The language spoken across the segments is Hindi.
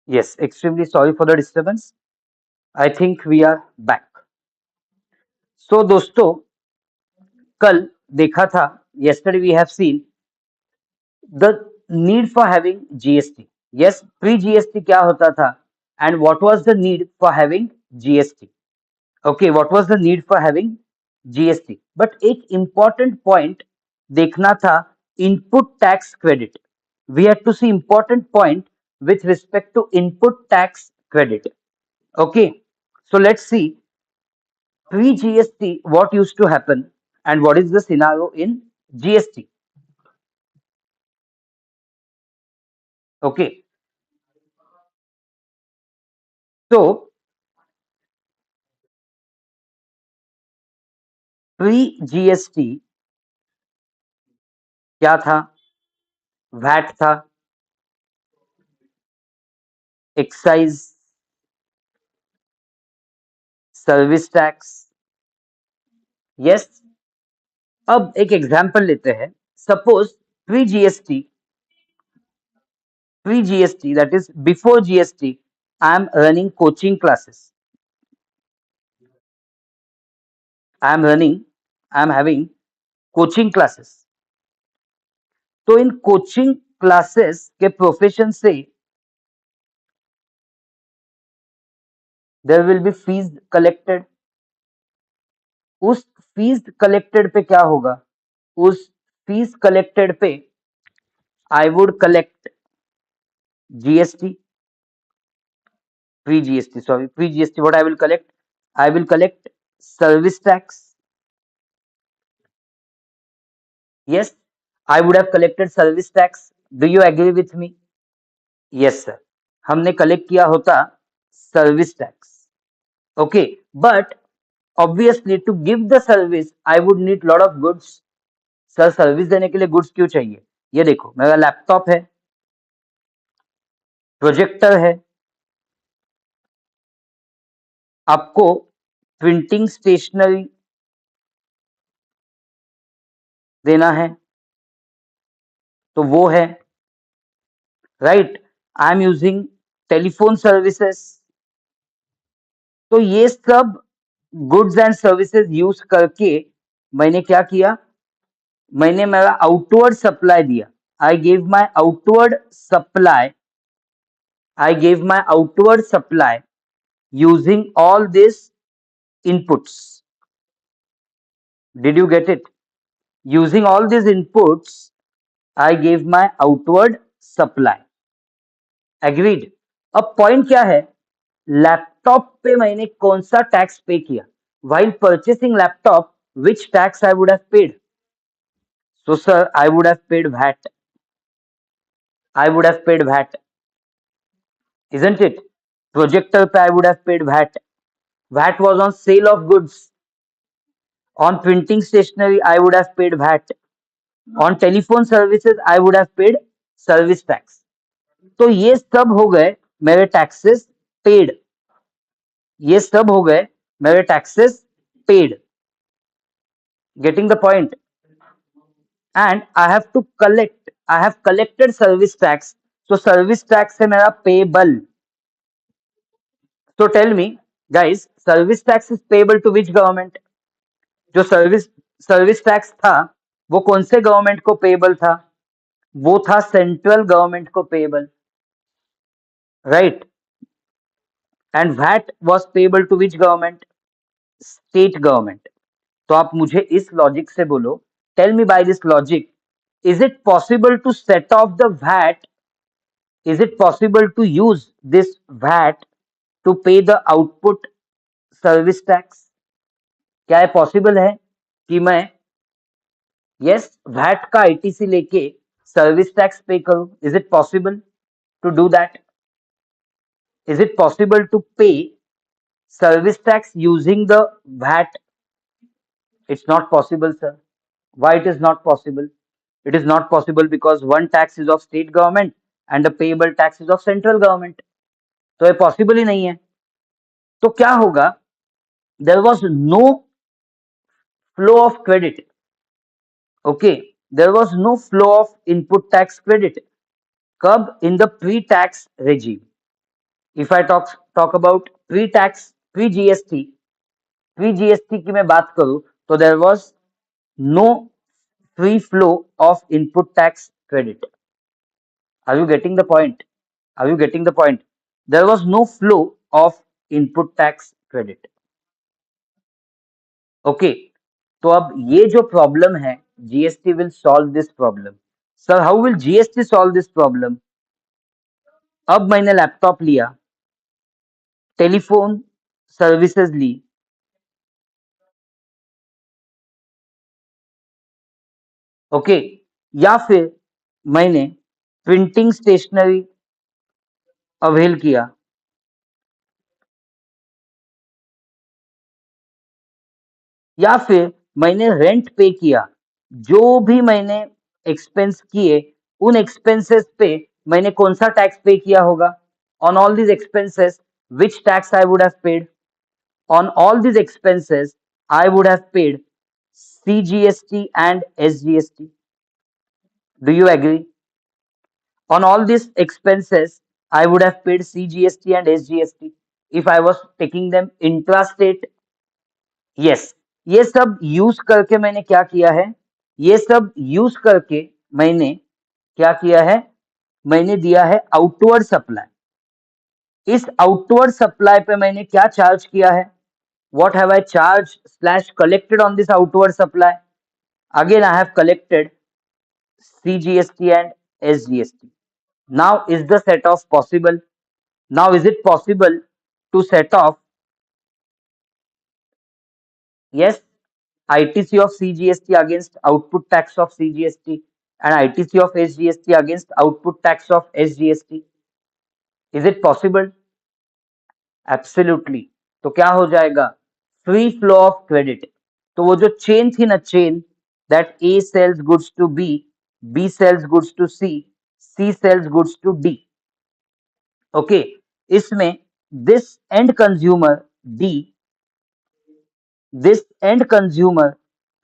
Yes, extremely sorry for the disturbance. I think we are back. So दोस्तों, कल देखा था, yesterday we have seen the need for having GST. Yes, pre GST क्या होता था and what was the need for having GST? Okay, what was the need for having GST? But एक important point देखना था, input tax credit. We had to see important point with respect to input tax credit. Okay, so let's see pre GST what used to happen and what is the scenario in GST. Okay, so pre GST क्या था? वैट था, एक्साइज, सर्विस टैक्स। यस, अब एक एग्जांपल लेते हैं। Suppose pre GST, that is before GST, I am running coaching classes, I am having coaching classes. तो इन कोचिंग क्लासेस के प्रोफेशन से there will be fees collected. उस फीस कलेक्टेड पे क्या होगा? उस फीस कलेक्टेड पे I would collect GST, pre GST, what I will collect? I will collect service tax. Yes, I would have collected service tax. Do you agree with me? Yes, sir. हमने collect किया होता service tax. Okay, but obviously to give the service, I would need lot of goods. Sir service देने के लिए गुड्स क्यों चाहिए? ये देखो, मेरा लैपटॉप है, प्रोजेक्टर है, आपको प्रिंटिंग स्टेशनरी देना है, तो वो है, right. I am using telephone services. तो ये सब गुड्स एंड सर्विसेज यूज करके मैंने क्या किया? मैंने मेरा आउटवर्ड सप्लाई दिया। I gave my outward supply, using all this inputs. Did you get it? Using all these inputs, I gave my outward supply. Agreed. अब पॉइंट क्या है? लैपटॉप पे मैंने कौन सा टैक्स पे किया? While purchasing laptop, which tax I would have paid? So sir, I would have paid VAT. Isn't it? Projector pe I would have paid VAT. VAT was on sale of goods. On printing stationery, I would have paid VAT. On telephone services, I would have paid service tax. तो ये सब हो गए मेरे टैक्सेस पेड। ये सब हो गए मेरे taxes paid. Getting the point? And I have collected service tax. तो सर्विस टैक्स है मेरा पेबल। तो tell me guys, service tax is payable to which government? जो सर्विस टैक्स था वो कौन से गवर्नमेंट को पेबल था? वो था सेंट्रल गवर्नमेंट को payable, right. And VAT was payable to which government? State government. तो आप मुझे इस लॉजिक से बोलो, tell me by this logic, is it possible to set off the VAT? Is it possible to use this VAT to pay the output service tax? क्या ये पॉसिबल है कि मैं यस वैट का आईटीसी लेके सर्विस टैक्स पे करूं? Is it possible to do that? Is it possible to pay service tax using the VAT? It's not possible, sir. Why it is not possible? It is not possible because one tax is of state government and the payable tax is of central government. तो ये पॉसिबल ही नहीं है। तो क्या होगा? There was no flow of credit. Okay, there was no flow of input tax credit. कब? In the pre tax regime. If I talk about pre tax, pre GST की मैं बात करूं, तो there was no free flow of input tax credit. Are you getting the point? Are you getting the point? There was no flow of input tax credit. Okay. तो अब ये जो प्रॉब्लम है, GST will solve this problem. Sir, how will GST solve this problem? अब मैंने लैपटॉप लिया, टेलीफोन सर्विसेज ली, ओके, या फिर मैंने प्रिंटिंग स्टेशनरी अवेल किया, या फिर मैंने रेंट पे किया. जो भी मैंने एक्सपेंस किए, उन एक्सपेंसेस पे मैंने कौन सा टैक्स पे किया होगा? On all these expenses, which tax I would have paid? On all these expenses I would have paid CGST and SGST. Do you agree? On all these expenses, I would have paid CGST and SGST if I was taking them intrastate. Yes, ये सब यूज करके मैंने क्या किया है? ये सब यूज करके मैंने क्या किया है? मैंने दिया है आउटवर्ड सप्लाई. इस आउटवर्ड सप्लाई पे मैंने क्या चार्ज किया है? What have I charged slash collected on this outward supply? Again, I have collected CGST and SGST. Now, is the set off possible? Now, is it possible to set off? Yes, ITC of CGST against output tax of CGST and ITC of SGST against output tax of SGST. Is it possible? Absolutely. तो क्या हो जाएगा? Free flow of credit. तो वो जो चेन थी ना, chain that A sells goods to B sells goods to C sells goods to D. Okay, इसमें this end consumer D, this end consumer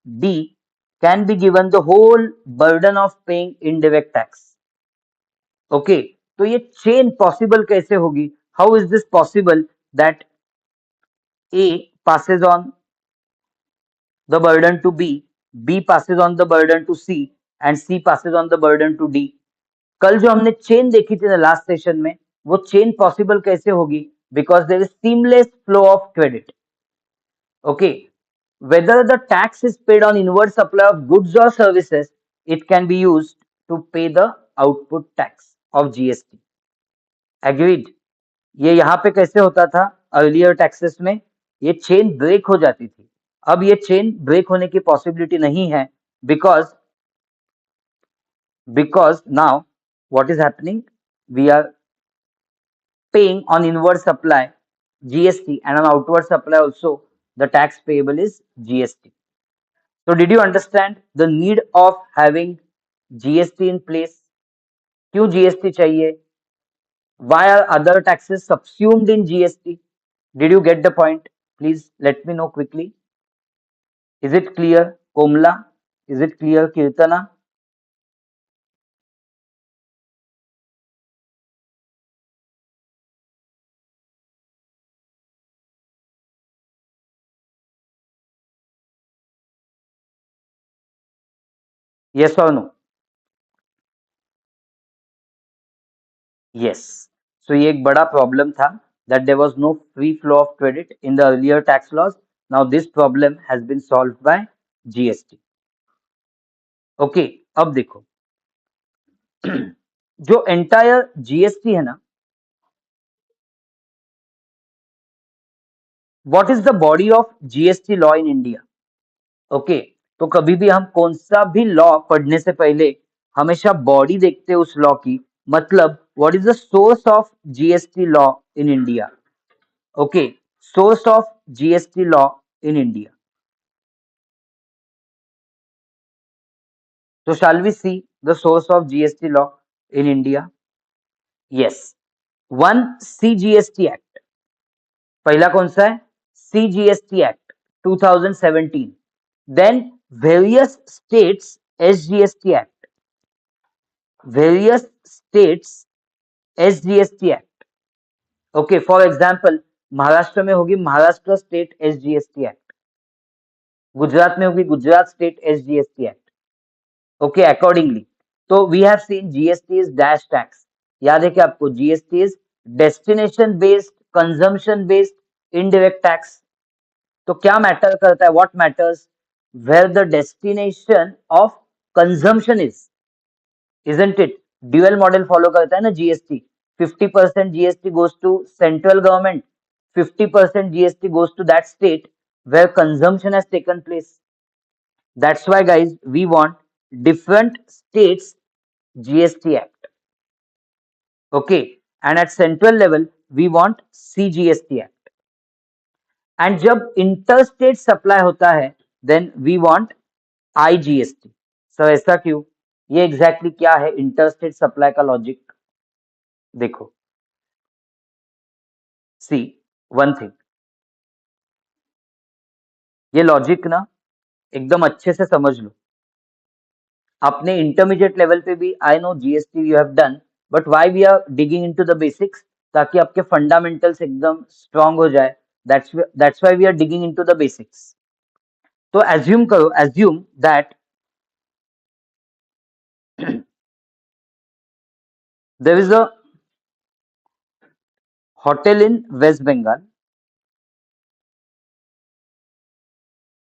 D can be given the whole burden of paying indirect tax. Okay, तो ये चेन पॉसिबल कैसे होगी? How is this possible that A passes on the burden to B passes on the burden to C and C passes on the burden to D? कल जो हमने चेन देखी थी ना लास्ट सेशन में, वो चेन पॉसिबल कैसे होगी? Because there is seamless flow of credit. Okay, whether the tax is paid on inward supply of goods or services, it can be used to pay the output tax of GST. Agreed? ये यहाँ पे कैसे होता था? अर्लियर टैक्सेस में ये चेन ब्रेक हो जाती थी. अब ये चेन ब्रेक होने की पॉसिबिलिटी नहीं है, because now what is happening? We are paying on inward supply GST and on outward supply also the tax payable is GST. So did you understand the need of having GST in place? क्यों GST चाहिए? Why are other taxes subsumed in GST? Did you get the point? Please let me know quickly. Is it clear, Komla? Is it clear, Kirtana? Yes or no? Yes. So ये एक बड़ा problem था that there was no free flow of credit in the earlier tax laws. Now this problem has been solved by GST. Okay, अब देखो जो entire GST है ना, what is the body of GST law in India? Okay, तो कभी भी हम कौन सा भी लॉ पढ़ने से पहले हमेशा बॉडी देखते हैं उस लॉ की. मतलब what is the source of GST law in India? Okay, source of GST law in India. तो shall we see the source of GST law in India? Yes, one CGST act. पहला कौन सा है? CGST act 2017. Then various states SGST act, various states SGST Act. Okay, for example Maharashtra में होगी Maharashtra state SGST act, Gujarat में होगी Gujarat state SGST act. Okay, accordingly. तो we have seen GST is dash tax, याद है कि आपको GST is destination based, consumption based indirect tax. तो क्या मैटर करता है, what matters, where the destination of consumption is, isn't it? Dual model follow करता है ना GST. 50% GST goes to central government, 50% GST goes to that state where consumption has taken place. That's why, guys, we want different states GST Act. Okay, and at central level we want CGST Act. And जब interstate supply होता है then we want IGST. Sir ऐसा क्यों? ये exactly क्या है interstate supply का logic? देखो, see one thing, ये लॉजिक ना एकदम अच्छे से समझ लो। अपने इंटरमीडिएट लेवल पे भी I know GST you have done, but why we are digging into the basics, ताकि आपके फंडामेंटल्स एकदम स्ट्रांग हो जाए। That's why we are digging into the basics. तो एज्यूम करो, assume that there is a hotel in West Bengal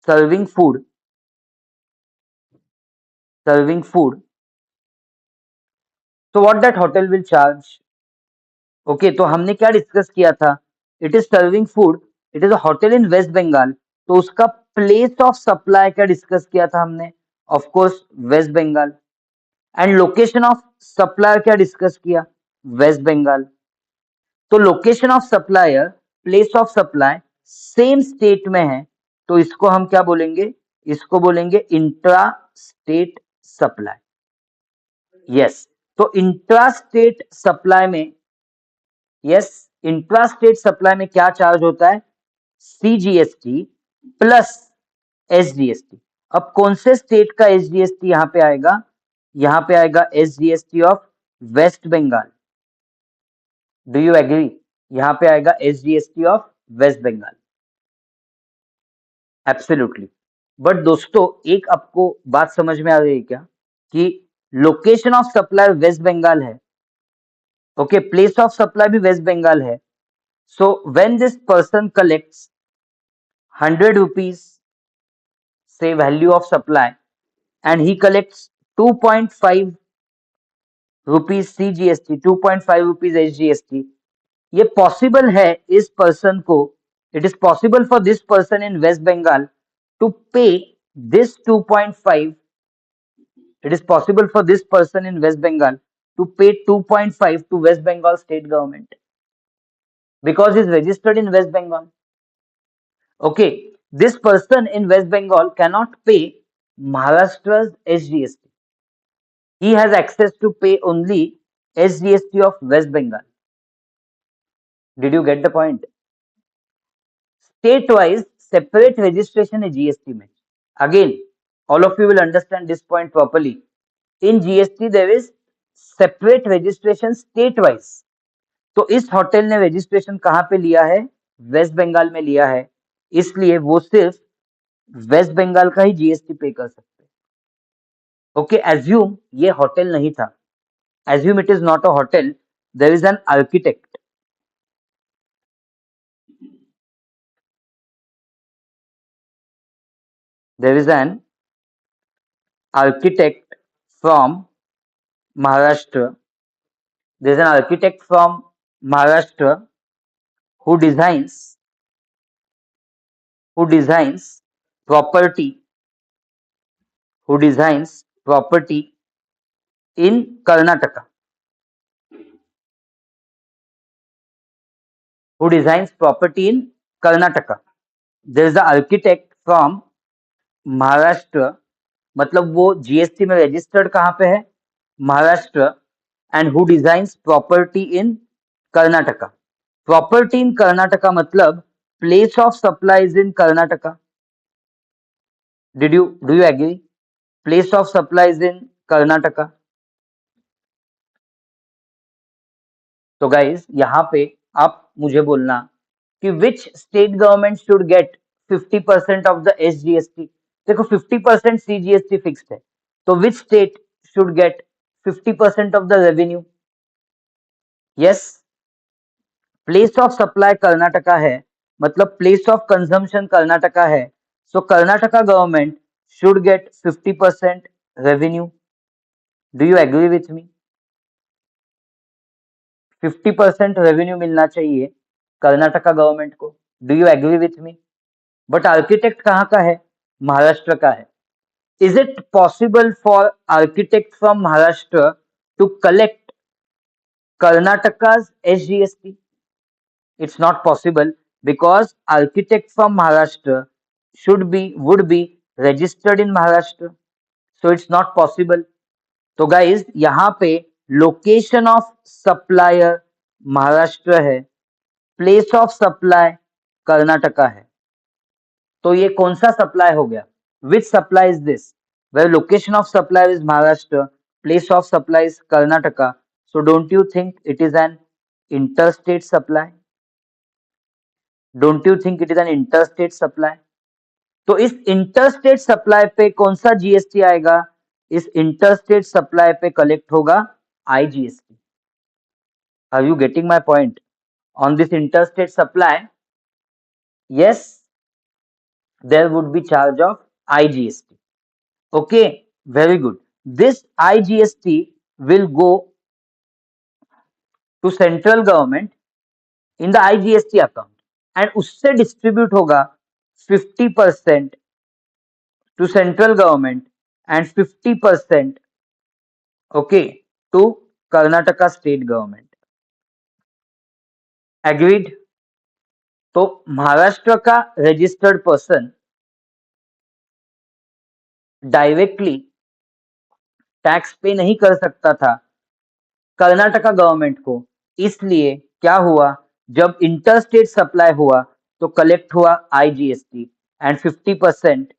serving food, serving food. So what that hotel will charge? Okay, तो हमने क्या डिस्कस किया था? It is serving food, it is a hotel in West Bengal, तो उसका प्लेस ऑफ सप्लाई क्या डिस्कस किया था हमने? Of course West Bengal. And location of supplier क्या डिस्कस किया? वेस्ट बंगाल। तो location of supplier, place of supply same state में है, तो इसको हम क्या बोलेंगे? इसको बोलेंगे इंट्रा स्टेट सप्लाई। यस, तो इंट्रा स्टेट सप्लाई में, यस, इंट्रा स्टेट सप्लाई में क्या चार्ज होता है? CGST plus SGST. अब कौन से स्टेट का एसजीएसटी यहां पे आएगा? यहां पे आएगा SGST of West Bengal. Do you agree? यहां पे आएगा SGST of West Bengal. Absolutely. But दोस्तों, एक आपको बात समझ में आ रही है क्या कि location of supply West Bengal है, ओके, प्लेस ऑफ सप्लाई भी वेस्ट बंगाल है। So when this person collects 100 rupees, say value of supply, and he collects 2.5 rupees CGST, 2.5 rupees SGST, ये पॉसिबल है इस पर्सन को, it is possible for this person in West Bengal to pay this 2.5, it is possible for this person in West Bengal to pay 2.5 to West Bengal state government because he is registered in West Bengal. Okay, this person in West Bengal cannot pay Maharashtra's SGST. He has access to pay only SGST of West Bengal. Did you get the point? State wise separate registration है GST में. Again, all of you will understand this point properly. In GST there is separate registration state wise. तो इस होटल ने रजिस्ट्रेशन कहाँ पे लिया है? वेस्ट बंगाल में लिया है, इसलिए वो सिर्फ वेस्ट बंगाल का ही जीएसटी पे कर सकते हैं। ओके, एज्यूम ये होटल नहीं था, assume it is not a hotel, there is an architect, there is an architect from Maharashtra, there is an architect from Maharashtra who designs property, who designs property in Karnataka, who designs property in Karnataka. There is an architect from Maharashtra, मतलब वो जीएसटी में रजिस्टर्ड कहाँ पे है? Maharashtra, and who designs property in Karnataka. Property in Karnataka मतलब place of supply is in Karnataka. Do you agree? Place of supply is in Karnataka. तो गाइज यहाँ पे आप मुझे बोलना कि which state government should get 50% of the SGST। देखो 50% CGST फिक्स्ड है, तो which state should get 50% of the revenue? Yes, place of supply Karnataka है, मतलब प्लेस ऑफ कंजम्पशन कर्नाटका है, so Karnataka government should get 50% revenue. Do you agree with me? 50% revenue मिलना चाहिए कर्नाटका गवर्नमेंट को। Do you agree with me? But architect कहाँ का है? महाराष्ट्र का है। Is it possible for architect from Maharashtra to collect Karnataka's SGST? It's not possible because architect from Maharashtra would be registered in Maharashtra. So it's not possible. तो गाइज यहाँ पे लोकेशन ऑफ सप्लायर महाराष्ट्र है, प्लेस ऑफ सप्लाई कर्नाटका है, तो ये कौन सा सप्लाई हो गया? Which supply is this? Where location of supply is Maharashtra, place of supply is Karnataka, so don't you think it is an interstate supply? Don't you think it is an interstate supply? तो इस इंटरस्टेट सप्लाई पे कौन सा जीएसटी आएगा? इस इंटरस्टेट सप्लाई पे कलेक्ट होगा IGST. Are you getting my point? On this interstate supply, yes, there would be charge of IGST. Okay, very good. This IGST will go to central government in the IGST account and उससे डिस्ट्रीब्यूट होगा 50% to central government and 50%, okay, to Karnataka state government. Agreed? तो महाराष्ट्र का रजिस्टर्ड पर्सन डायरेक्टली टैक्स पे नहीं कर सकता था कर्नाटका गवर्नमेंट को, इसलिए क्या हुआ, जब इंटरस्टेट सप्लाई हुआ तो कलेक्ट हुआ IGST and 50%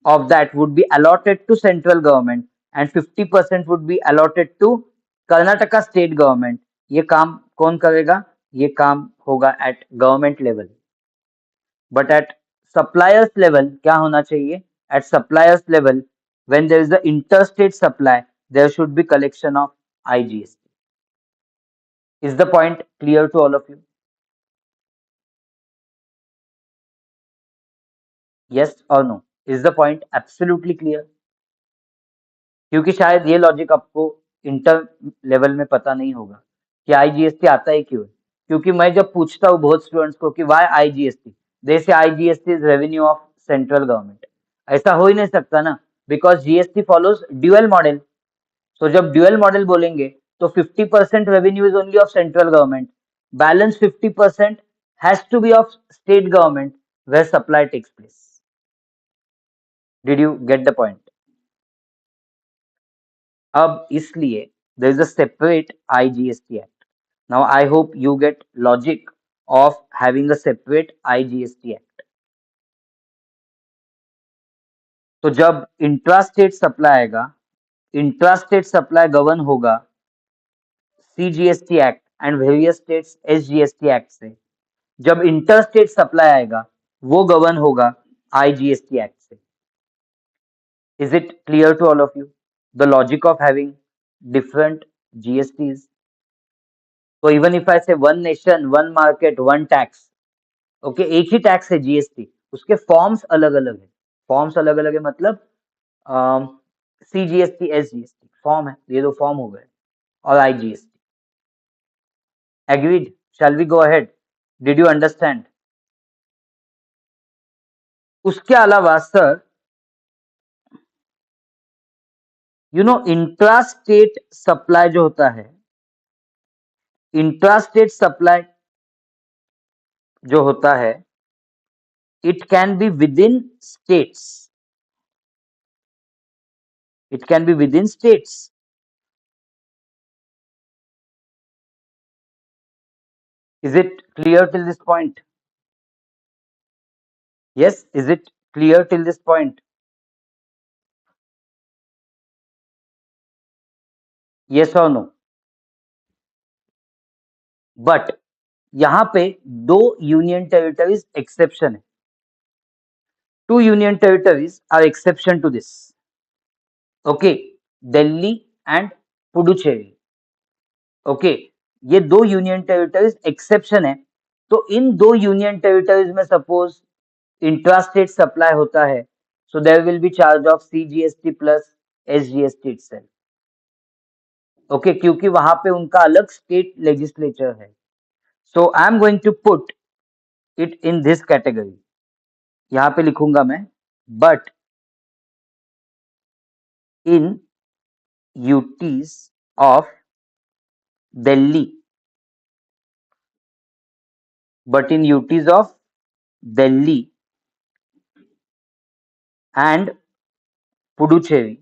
of that would be allotted to central government and 50% would be allotted to Karnataka state government. ये काम कौन करेगा? ये काम होगा at government level. But at suppliers level क्या होना चाहिए? At suppliers level, when there is the interstate supply, there should be collection of IGST. Is the point clear to all of you? Yes or no? Is the point absolutely clear? क्योंकि शायद ये लॉजिक आपको इंटर लेवल में पता नहीं होगा कि आईजीएसटी आता है क्यों है। क्योंकि मैं जब पूछता हूँ बहुत स्टूडेंट्स को कि Y IGST, they say IGST is revenue of central government. ऐसा हो ही नहीं सकता ना, because GST follows dual model. तो जब ड्यूअल मॉडल बोलेंगे तो 50% revenue is only of central government, balance 50% has to be of state government where supply takes place. Did you get the point? अब इसलिए there is a separate IGST Act. Now I hope you get logic of having a separate IGST Act. तो जब इंट्रास्टेट सप्लाई आएगा, इंट्रास्टेट सप्लाई गवर्न होगा CGST act and various states SGST act से। जब इंटरस्टेट सप्लाई आएगा वो गवर्न होगा IGST एक्ट से। Is it clear to all of you the logic of having different GSTs? So even if I say one nation, one market, one tax, okay एक ही टैक्स है जीएसटी, उसके फॉर्म्स अलग अलग है। फॉर्म्स अलग अलग है मतलब सीजीएसटी एसजीएसटी फॉर्म है, ये दो फॉर्म हो गए, और IGST. Agreed? Shall we go ahead? Did you understand? उसके अलावा sir, you know intrastate supply जो होता है, इंट्रास्टेट सप्लाई जो होता है, it can be within states, it can be within states. Is it clear till this point? Yes, is it clear till this point? Yes or no? But यहां पे दो यूनियन टेरिटरीज एक्सेप्शन है. Two union territories are exception to this. Okay, Delhi and Puducherry. Okay, ये दो यूनियन टेरिटरीज एक्सेप्शन है. तो इन दो यूनियन टेरिटरीज में सपोज इंट्रास्टेट सप्लाई होता है, so there will be charge of CGST plus SGST itself. Okay, क्योंकि वहां पे उनका अलग स्टेट लेजिस्लेचर है. So I am going to put it in this category. यहां पे लिखूंगा मैं, but in UTs of Delhi, but in UTs of Delhi and Puducherry,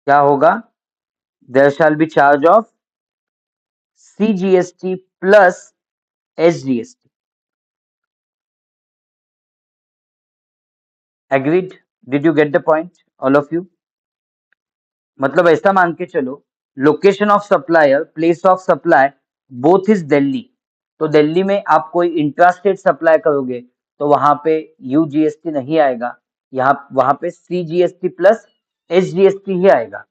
क्या होगा? There shall be charge of CGST plus SGST. Agreed? Did you get the point, all of you? मतलब ऐसा मान के चलो, location of supplier, place of supply both is Delhi. तो दिल्ली में आप कोई इंट्रास्टेट सप्लाई करोगे तो वहां पे यूजीएसटी नहीं आएगा, यहाँ वहां पे सीजीएसटी प्लस एसजीएसटी ही आएगा.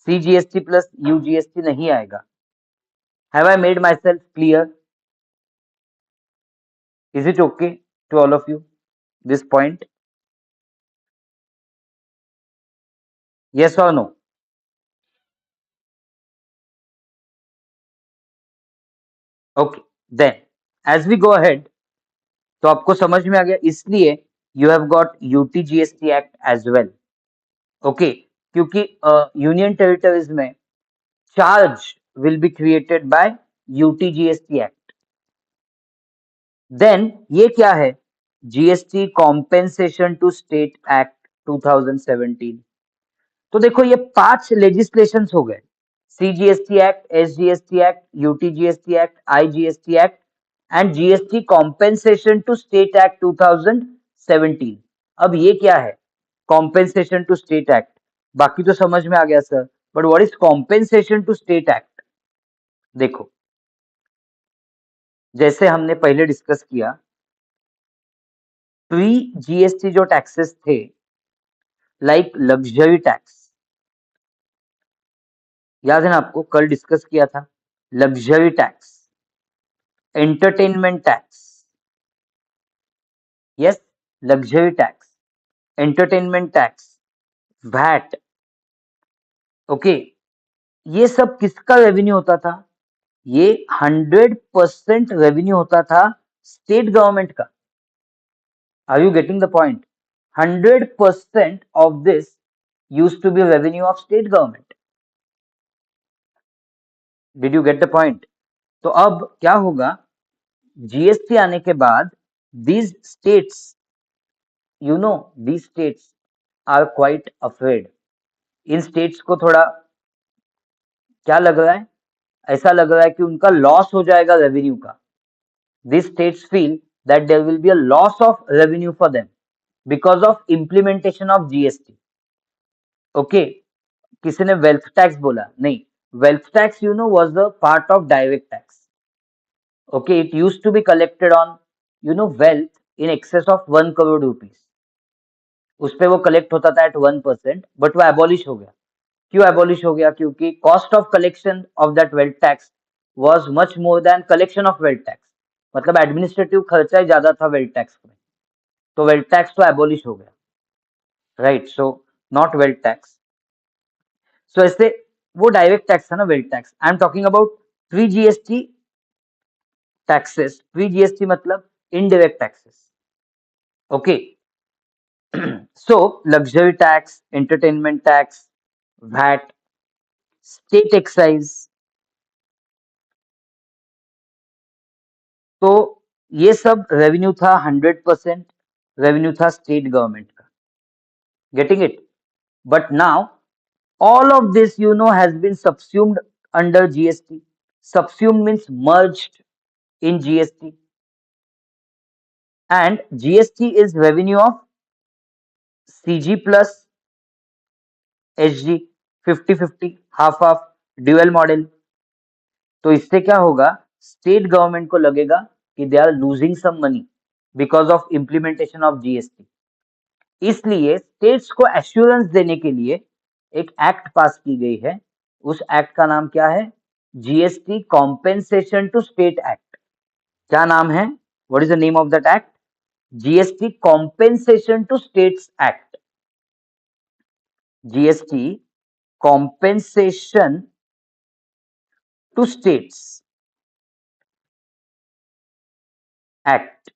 सीजीएसटी प्लस यूजीएसटी नहीं आएगा. Have I made myself clear? Is it okay to all of you this point? yes or no? Okay, then as we go ahead, तो आपको समझ में आ गया, इसलिए you have got UTGST act as well. Okay, क्योंकि यूनियन टेरिटरीज में charge will be created by UTGST act. Then ये क्या है? GST compensation to state act 2017. तो देखो ये 5 लेजिस्लेशंस हो गए: CGST act, SGST act, UTGST act, IGST act and GST compensation to state act 2017. अब ये क्या है? Compensation to state act. बाकी तो समझ में आ गया sir, but what is compensation to state act? देखो, जैसे हमने पहले डिस्कस किया, प्री जीएसटी जो टैक्सेस थे, लाइक लग्जरी टैक्स, याद है ना आपको, कल डिस्कस किया था. Luxury tax, entertainment tax, yes, luxury tax, entertainment tax, VAT. Okay, ये सब किसका रेवेन्यू होता था? ये 100% रेवेन्यू होता था स्टेट गवर्नमेंट का. Are you getting the point? 100% of this used to be revenue of state government. Did you get the point? तो अब क्या होगा, जीएसटी आने के बाद these states, you know, these states are quite afraid. In states को थोड़ा क्या लग रहा है? ऐसा लग रहा है कि उनका लॉस हो जाएगा रेवेन्यू का. These states feel that there will be a loss of revenue for them because of implementation of GST. Okay, किसी ने वेल्थ टैक्स बोला? नहीं, wealth tax you know was the part of direct tax. Okay, it used to be collected on, you know, wealth in excess of 1 crore rupees. उस पे वो कलेक्ट होता था एट 1%, बट वो एबॉलिश हो गया. क्यों एबॉलिश हो गया? क्योंकि cost of collection of that wealth tax was much more than collection of wealth tax. मतलब एडमिनिस्ट्रेटिव खर्चा ही ज्यादा था वेल्थ टैक्स में, तो वेल्थ टैक्स तो एबॉलिश हो गया, right? So not wealth tax. So ऐसे वो डायरेक्ट टैक्स था ना, wealth tax. I am talking about pre GST taxes. Pre GST मतलब indirect taxes. Okay, so luxury tax, entertainment tax, VAT, state excise. तो ये सब रेवेन्यू था, 100% रेवेन्यू था स्टेट गवर्नमेंट का. Getting it? But now all of this, you know, has been subsumed under GST. Subsumed means merged in GST, and GST is revenue of CG plus HG 50-50, half half, dual model. तो इससे क्या होगा, स्टेट गवर्नमेंट को लगेगा कि they are losing some money because of implementation of GST. इसलिए स्टेट्स को एश्योरेंस देने के लिए एक एक्ट पास की गई है। उस एक्ट का नाम क्या है, GST compensation to state act. क्या नाम है, what is the name of that act, GST compensation to states act. GST compensation to states act.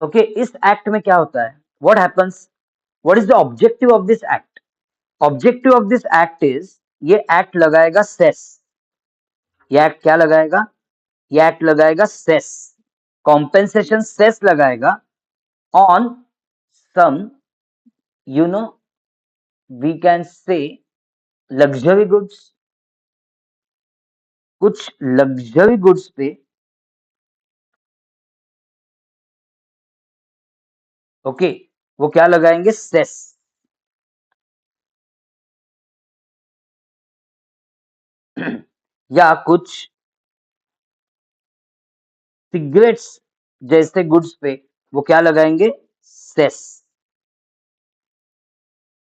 Okay, इस एक्ट में क्या होता है, what happens, what is the objective of this act. Objective of this act is, ये एक्ट लगाएगा सेस। ये एक्ट क्या लगाएगा, ये एक्ट लगाएगा सेस, कॉम्पेंसेशन सेस लगाएगा on some, you know, we can say luxury goods, कुछ लग्जरी गुड्स पे। ओके, वो क्या लगाएंगे, सेस। या कुछ सिगरेट्स जैसे गुड्स पे वो क्या लगाएंगे, सेस।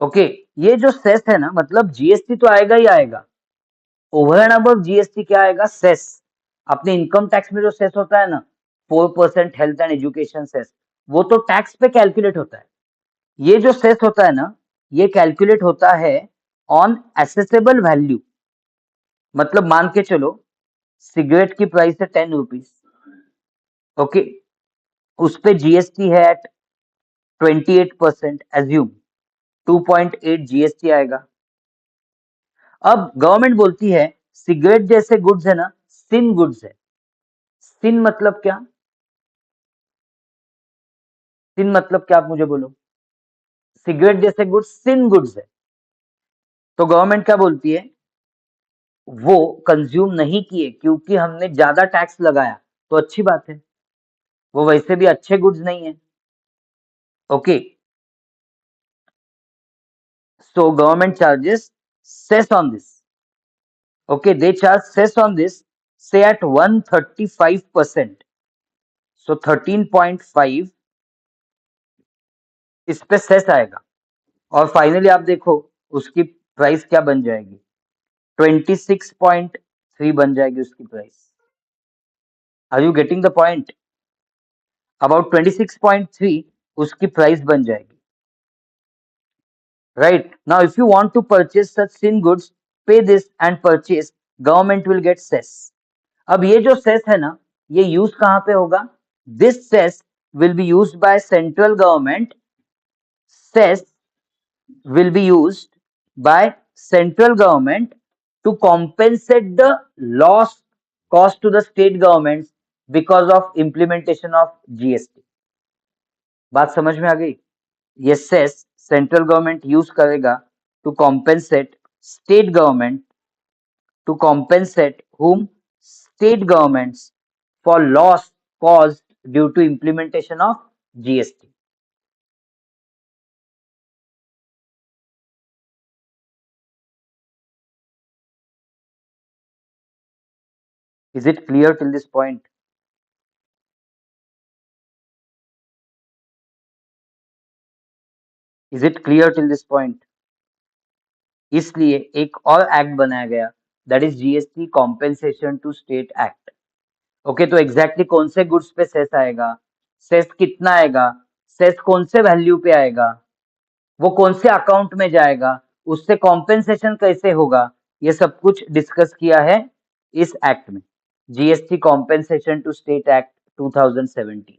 ओके, ये जो सेस है ना, मतलब जीएसटी तो आएगा ही आएगा, ओवर एंड अबव जीएसटी क्या आएगा, सेस। अपने इनकम टैक्स में जो सेस होता है ना, 4% हेल्थ एंड एजुकेशन सेस, वो तो टैक्स पे कैलकुलेट होता है। ये जो सेस होता है ना, ये कैलकुलेट होता है ऑन एसेसेबल वैल्यू। मतलब मान के चलो, सिगरेट की प्राइस है 10 रुपीज। ओके, उस पे जीएसटी है एट 28%, एज्यूम 2.8 जीएसटी आएगा। अब गवर्नमेंट बोलती है सिगरेट जैसे गुड्स है ना, सिन गुड्स है। सिन मतलब क्या, सिन मतलब क्या, आप मुझे बोलो। सिगरेट जैसे गुड्स सिन गुड्स है, तो गवर्नमेंट क्या बोलती है, वो कंज्यूम नहीं किए क्योंकि हमने ज्यादा टैक्स लगाया, तो अच्छी बात है, वो वैसे भी अच्छे गुड्स नहीं है। Okay, so government charges cess on this. Okay, they charge cess on this से एट 135%, सो 13.5 इस पे सेस आएगा। और फाइनली आप देखो उसकी प्राइस क्या बन जाएगी, 26.3 बन जाएगी उसकी price. Are you getting the point, about 26.3 उसकी प्राइस बन जाएगी। Right now if you want to purchase such sin goods, pay this and purchase, government will get cess. अब ये जो सेस है ना, ये यूज कहां पे होगा, this cess will be used by central government. Cess will be used by central government to compensate the loss cost to the state governments because of implementation of GST। बात समझ में आ गई, ये सेस सेंट्रल गवर्नमेंट यूज करेगा to compensate state government, to compensate whom, state governments, for loss caused due to implementation of GST। Is it clear till this point? Is it clear till this point? इसलिए एक और एक्ट बनाया गया, that is GST compensation to state act. Okay, तो एग्जैक्टली कौन से गुड्स पे सेस आएगा, सेस कितना आएगा, सेस कौन से वैल्यू पे आएगा, वो कौन से अकाउंट में जाएगा, उससे कॉम्पेंसेशन कैसे होगा, ये सब कुछ डिस्कस किया है इस एक्ट में, GST compensation to state act 2017।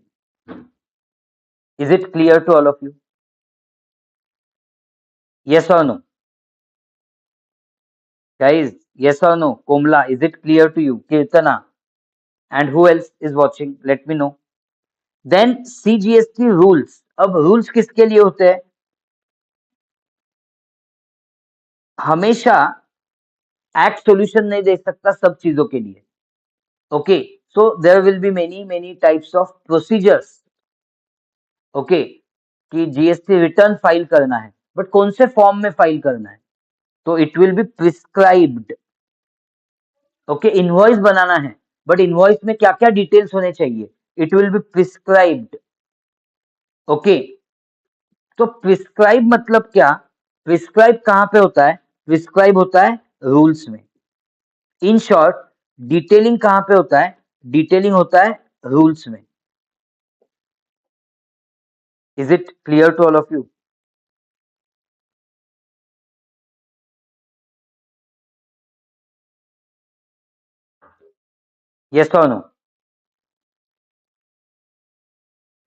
Is it clear to all of you, yes or no guys, yes or no, Komla, is it clear to you, Kirtana, and who else is watching, let me know। then CGST rules, अब रूल्स किसके लिए होते हैं, हमेशा एक्ट सॉल्यूशन नहीं दे सकता सब चीजों के लिए। Okay, so there will be many many types of procedures. Okay, कि जीएसटी रिटर्न फाइल करना है, बट कौन से फॉर्म में फाइल करना है, तो it will be prescribed. Okay, invoice बनाना है, बट इनवॉइस में क्या क्या डिटेल्स होने चाहिए, it will be prescribed. Okay, तो प्रिस्क्राइब मतलब क्या, प्रिस्क्राइब कहां पे होता है, प्रिस्क्राइब होता है रूल्स में। इन शॉर्ट, डिटेलिंग कहां पे होता है, डिटेलिंग होता है रूल्स में। Is it clear to all of you? Yes or no?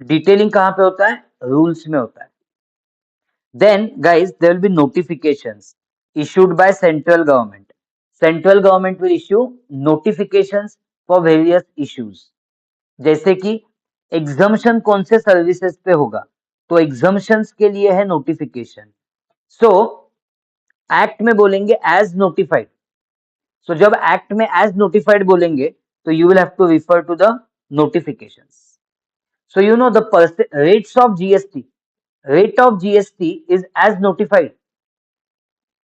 Detailing कहां पे होता है, रूल्स में होता है। Then guys, there will be notifications issued by central government. Central government will issue notifications for various issues. जैसे कि एग्जम्पशन कौन से सर्विसेज पे होगा, तो एग्जम्पशंस के लिए है नोटिफिकेशन। सो एक्ट में बोलेंगे एज नोटिफाइड। सो जब एक्ट में एज नोटिफाइड बोलेंगे, तो you will have to refer to the notifications. So you know the rates of GST. Rate of GST is as notified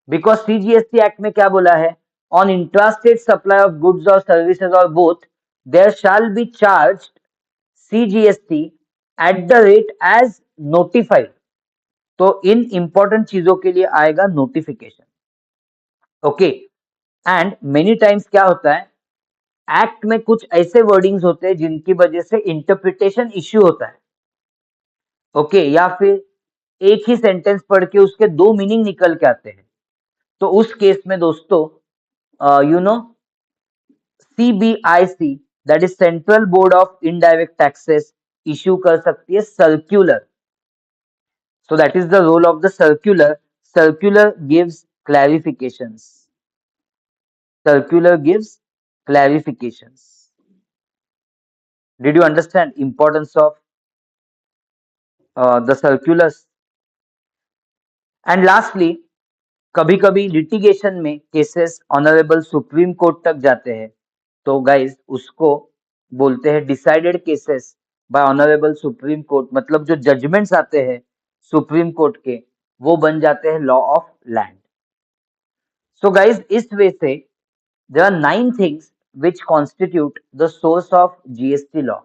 because CGST Act में क्या बोला है, on intrastate supply of goods or services or both, there shall be charged CGST at the rate as notified. तो इन इंपॉर्टेंट चीजों के लिए आएगा notification. Okay, and many times क्या होता है, एक्ट में कुछ ऐसे वर्डिंग्स होते हैं जिनकी वजह से इंटरप्रिटेशन इश्यू होता है। ओके, या फिर एक ही सेंटेंस पढ़ के उसके दो मीनिंग निकल के आते हैं, तो उस केस में दोस्तों you know CBIC, that is central board of indirect taxes, issue कर सकती है circular. So that is the role of the circular. Circular gives clarifications. Circular gives clarifications. Did you understand importance of the circulars? And lastly, कभी कभी लिटिगेशन में केसेस ऑनरेबल सुप्रीम कोर्ट तक जाते हैं, तो गाइज उसको बोलते हैं decided cases bye honourable supreme court. मतलब जो जजमेंट्स आते हैं सुप्रीम कोर्ट के, वो बन जाते हैं law of land. So guys, इस वे से there are 9 things which constitute the source of GST law.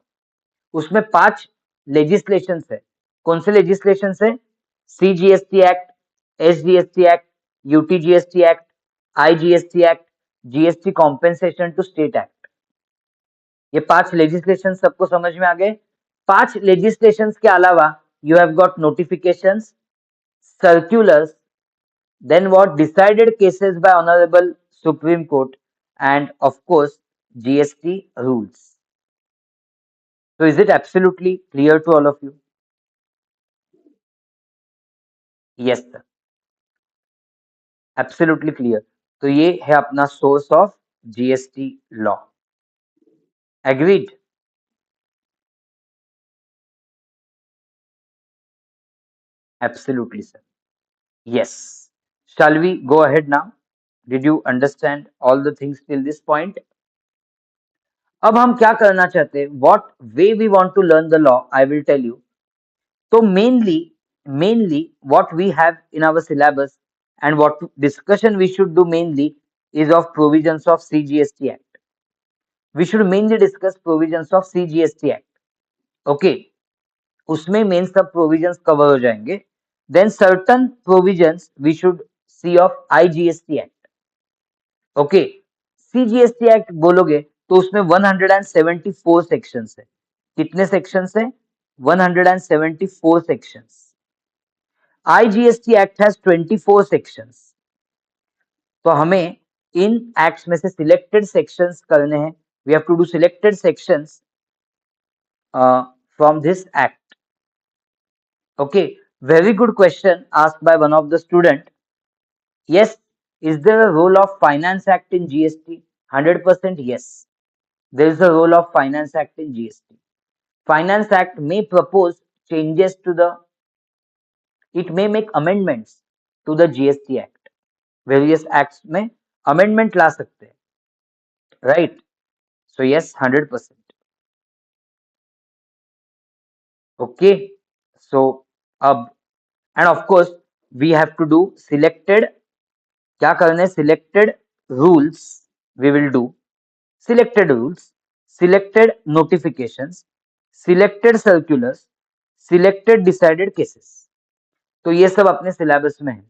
उसमें 5 लेजिस्लेशन है। कौन से लेजिस्लेशन है? CGST act, SGST act, UTGST act, IGST act, GST compensation to state act. ये 5 लेजिस्लेशन सबको समझ में आ गए? 5 लेजिस्लेशन के अलावा you have got notifications, circulars, then what, decided cases by honorable supreme court, and of course GST rules. So is it absolutely clear to all of you? Yes sir, absolutely clear. तो ये है अपना source of GST law. Agreed? Absolutely sir. Yes. Shall we go ahead now? Did you understand all the things till this point? अब हम क्या करना चाहते हैं, what way we want to learn the law, I will tell you. So mainly what we have in our syllabus and what discussion we should do mainly is of provisions of CGST Act. We should mainly discuss provisions of CGST Act. Okay, उसमें मेन सब प्रोविजंस कवर हो जाएंगे। Then certain provisions we should see of IGST act. Okay, CGST act बोलोगे तो उसमें 174 सेक्शंस है। कितने सेक्शंस है? 174 sections. IGST act has 24 sections. तो हमें इन एक्ट्स में से सिलेक्टेड सेक्शंस करने हैं। We have to do selected sections from this act. Okay, very good question asked by one of the student. Yes, is there a role of Finance Act in GST? 100% yes. There is a role of Finance Act in GST. Finance Act may propose changes to the, it may make amendments to the GST Act. Various acts में amendment ला सकते हैं, right? So yes, 100%. Okay, so अब, and of course we have to do selected, क्या करना है, selected rules we will do, selected rules, selected notifications, selected circulars, selected decided cases. तो ये सब अपने सिलेबस में है।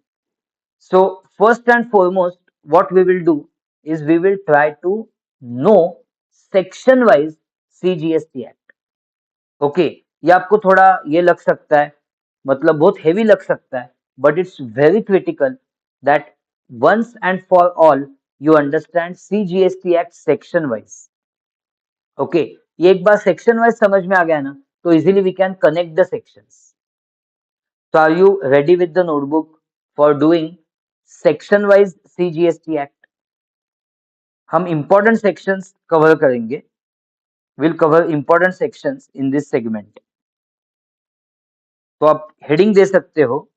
So first and foremost, what we will do is we will try to know section wise CGST Act. Okay, ये आपको थोड़ा ये लग सकता है, मतलब बहुत हेवी लग सकता है, but it's very critical that once and for all you understand CGST Act section wise. Okay, ये एक बार section wise समझ में आ गया ना, तो easily we can connect the sections. So are you ready with the notebook for doing section wise CGST Act? हम important sections cover करेंगे, will cover important sections in this segment. तो आप heading दे सकते हो,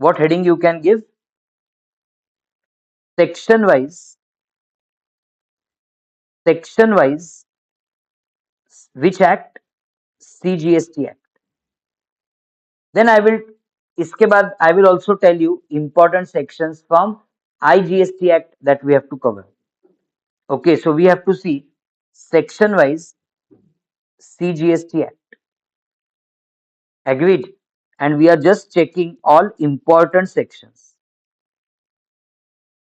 what heading you can give? Section wise which act? CGST Act. Then I will, इसके बाद I will also tell you important sections from IGST Act that we have to cover. Okay, so we have to see section wise CGST Act. Agreed? And we are just checking all important sections.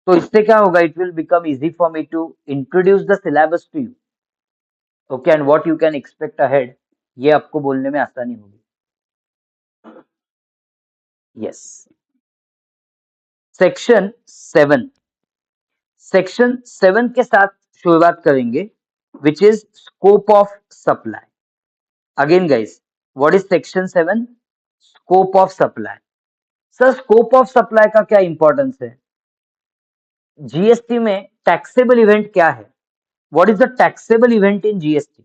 तो इससे क्या होगा, it will become easy for me to introduce the syllabus to you. Okay, and what you can expect ahead, ये आपको बोलने में आसानी होगी. Yes. Section 7. Section 7 के साथ शुरुआत करेंगे, which is scope of supply. Again guys, what is section 7? Scope of supply. Sir, scope of supply का क्या importance है? जीएसटी में टैक्सेबल इवेंट क्या है? What is the taxable event in GST?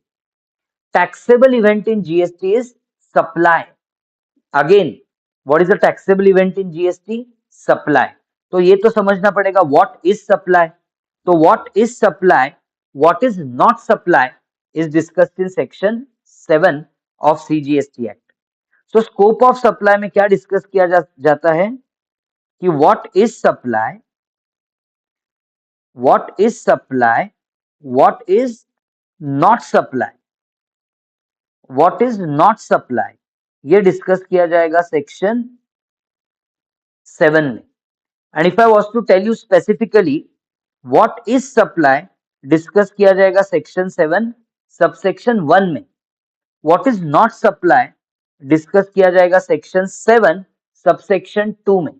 Taxable event in GST is supply. Again, what is the taxable event in GST? Supply. तो ये तो समझना पड़ेगा what is supply. तो what is supply, what is not supply is discussed in section 7 of CGST Act. So scope of supply में क्या डिस्कस किया जाता है कि what is supply, what is supply, what is not supply, what is not supply, ये डिस्कस किया जाएगा सेक्शन 7 में. And if I was to tell you specifically what is supply, discuss किया जाएगा सेक्शन 7 सबसेक्शन 1 में. What is not supply discuss किया जाएगा सेक्शन 7 सबसेक्शन 2 में.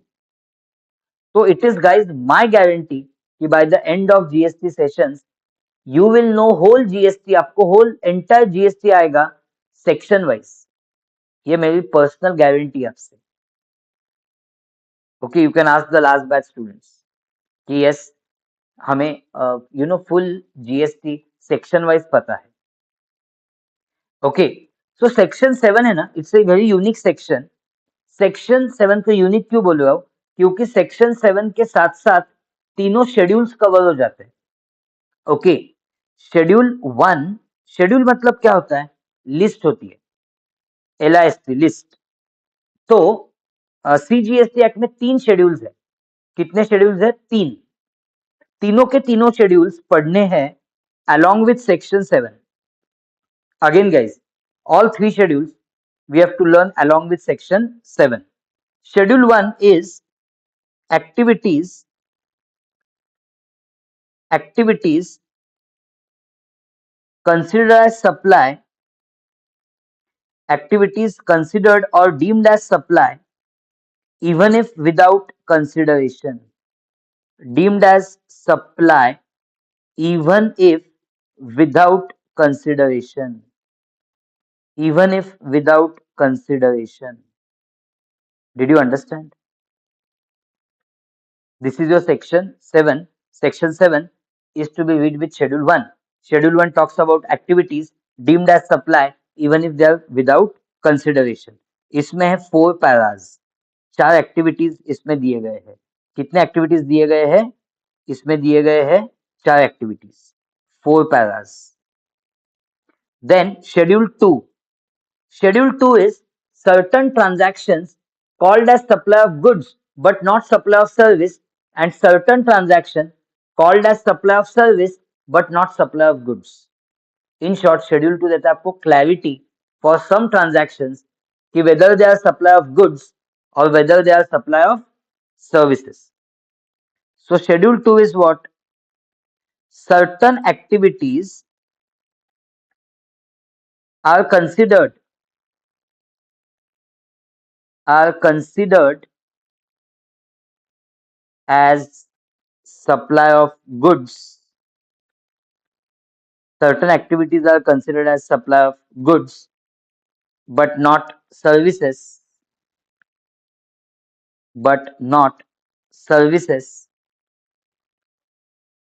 तो it is guys my guarantee कि by the end of GST sessions you will know whole GST, आपको होल एंटायर जीएसटी आएगा सेक्शन वाइज. ये मेरी पर्सनल गारंटी आपसे. Okay, you can ask the last batch students कि यस हमें you know full GST section wise पता है. ओके, सो सेक्शन 7 है ना, it's a very unique section. Section 7 को यूनिक क्यों बोल रहा हूं? क्योंकि सेक्शन 7 के साथ साथ तीनों शेड्यूल्स कवर हो जाते हैं. ओके, शेड्यूल 1, शेड्यूल मतलब क्या होता है? लिस्ट होती है, LIST लिस्ट. तो सीजीएसटी एक्ट में 3 शेड्यूल्स है. कितने शेड्यूल्स है? 3. तीनों के तीनों शेड्यूल्स पढ़ने हैं along with section 7. Again guys, all 3 schedules we have to learn along with section 7. Schedule 1 is activities considered as supply, activities considered or deemed as supply even if without consideration. Deemed as supply even if without consideration. Even if without consideration. Did you understand? This is your section 7. Section 7 is to be read with schedule 1. Schedule 1 talks about activities deemed as supply even if they are without consideration. इसमें है 4 पैराज, 4 एक्टिविटीज इसमें दिए गए हैं. कितने एक्टिविटीज दिए गए हैं? इसमें दिए गए हैं 4 activities, 4 paras. Then schedule 2. Schedule 2 is certain transactions called as supply of goods but not supply of service, and certain transaction called as supply of service but not supply of goods. In short, schedule 2 देता है आपको क्लैरिटी फॉर सम ट्रांजैक्शंस कि whether they are supply of goods और whether they are supply of services. So schedule 2 is what? Certain activities are considered as supply of goods. Certain activities are considered as supply of goods but not services,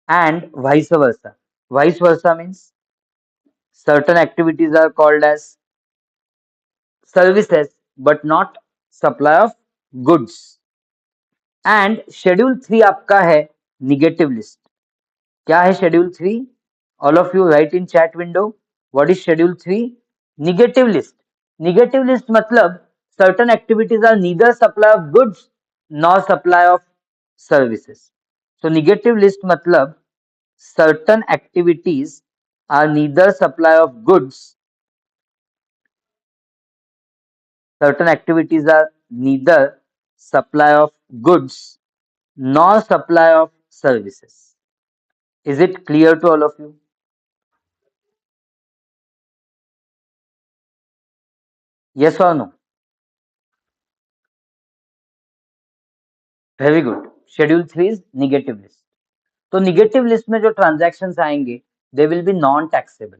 and vice versa. Vice versa means certain activities are called as services but not supply of goods. And schedule 3 आपका है negative list. क्या है schedule 3? All of you write in chat window. What is schedule 3? Negative list. Negative list मतलब certain activities are neither supply of goods nor supply of services. So negative list मतलब certain activities are neither supply of goods, certain activities are neither supply of goods nor supply of services. Is it clear to all of you? Yes or no? Very good. Schedule 3 is negative list. तो negative list में जो transactions आएंगे they will be non taxable.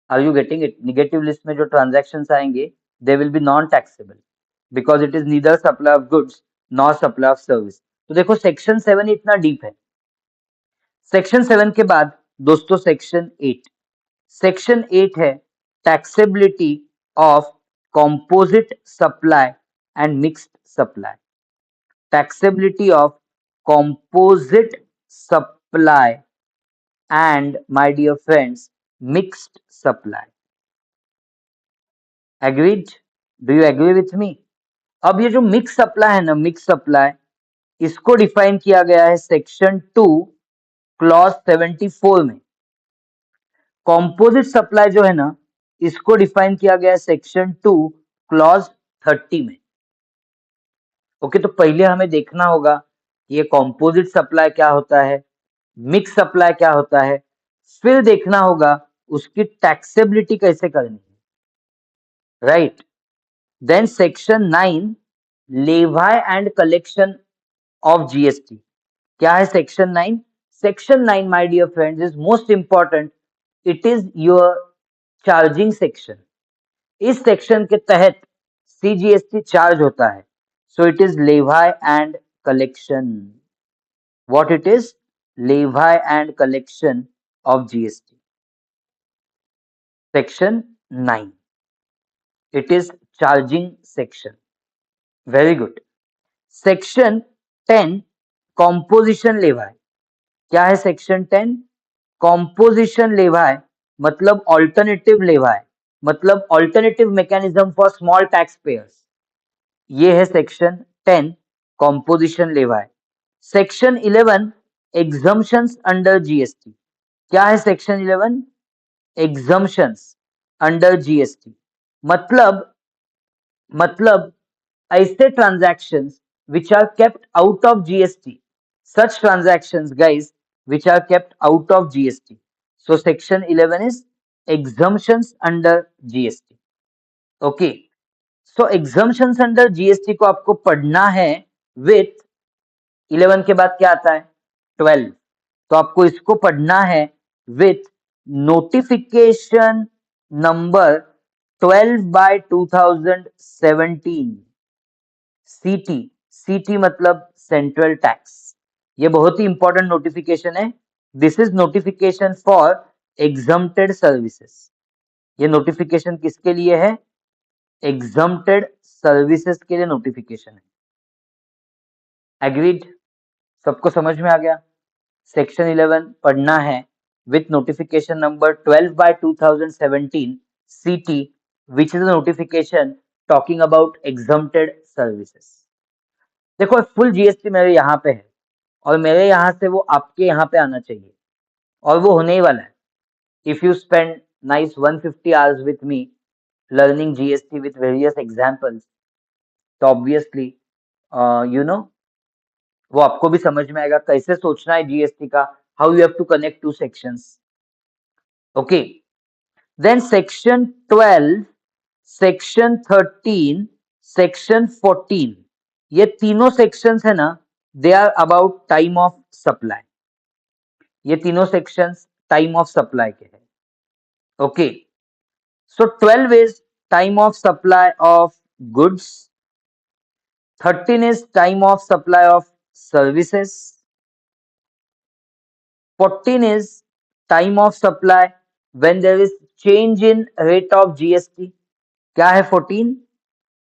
Are you getting it? Negative list में जो transactions आएंगे they will be non taxable because it is neither supply of goods nor supply of service. तो देखो section 7 इतना deep है. Section 7 के बाद दोस्तों section 8. Section 8 है taxability of composite supply and mixed supply. Taxability of composite supply and, my dear friends, mixed supply. Agreed? Do you agree with me? अब ये जो मिक्स सप्लाई है ना, मिक्स सप्लाई, इसको डिफाइन किया गया है सेक्शन 2 क्लॉज 74 में. कॉम्पोजिट सप्लाई जो है ना, इसको डिफाइन किया गया है सेक्शन 2 क्लॉज 30 में. ओके, तो पहले हमें देखना होगा कि ये कॉम्पोजिट सप्लाई क्या होता है, मिक्स सप्लाई क्या होता है, फिर देखना होगा उसकी टैक्सेबिलिटी कैसे करनी है. Right. Then section 9 levy and collection of GST. क्या है section 9? Section 9 my dear friends is most important. It is your charging section. इस सेक्शन के तहत सीजीएसटी चार्ज होता है. So it is levy and collection. What it is? Levy and collection of GST. Section 9. It is charging section. Very good. Section 10 composition levy. क्या है section 10? Composition levy मतलब alternative levy, मतलब alternative mechanism for small taxpayers. ये है section 10 composition levy. Section 11 exemptions under GST. क्या है section 11? Exemptions under GST. मतलब ऐसे transactions which are kept out of GST. Such transactions, guys, which are kept out of GST. So section 11 is exemptions under GST. Okay. So exemptions under GST को आपको पढ़ना है with 11 के बाद क्या आता है? 12. तो आपको इसको पढ़ना है with notification number 12/2017. CT मतलब सेंट्रल टैक्स. ये बहुत ही इंपॉर्टेंट नोटिफिकेशन है. This is notification for exempted services. ये नोटिफिकेशन किसके लिए है? एग्जम्प्टेड सर्विसेज के लिए नोटिफिकेशन है. एग्रीड? सबको समझ में आ गया? सेक्शन 11 पढ़ना है with notification number 12/2017 CT, which is a notification talking about exempted services. देखो फुल जीएसटी मेरे यहाँ पे है और मेरे यहाँ से वो आपके यहाँ पे आना चाहिए और वो होने ही वाला है. If you spend nice 150 hours with me learning GST with various examples, तो obviously you know वो आपको भी समझ में आएगा कैसे सोचना है जीएसटी का, how you have to connect two sections. Okay. Then section 12, section 13, section 14, ये तीनों sections है ना, they are about time of supply. ये तीनों sections time of supply के हैं. Okay. So 12 is time of supply of goods. 13 is time of supply of services. 14 is time of supply when there is change in rate of GST. क्या है 14?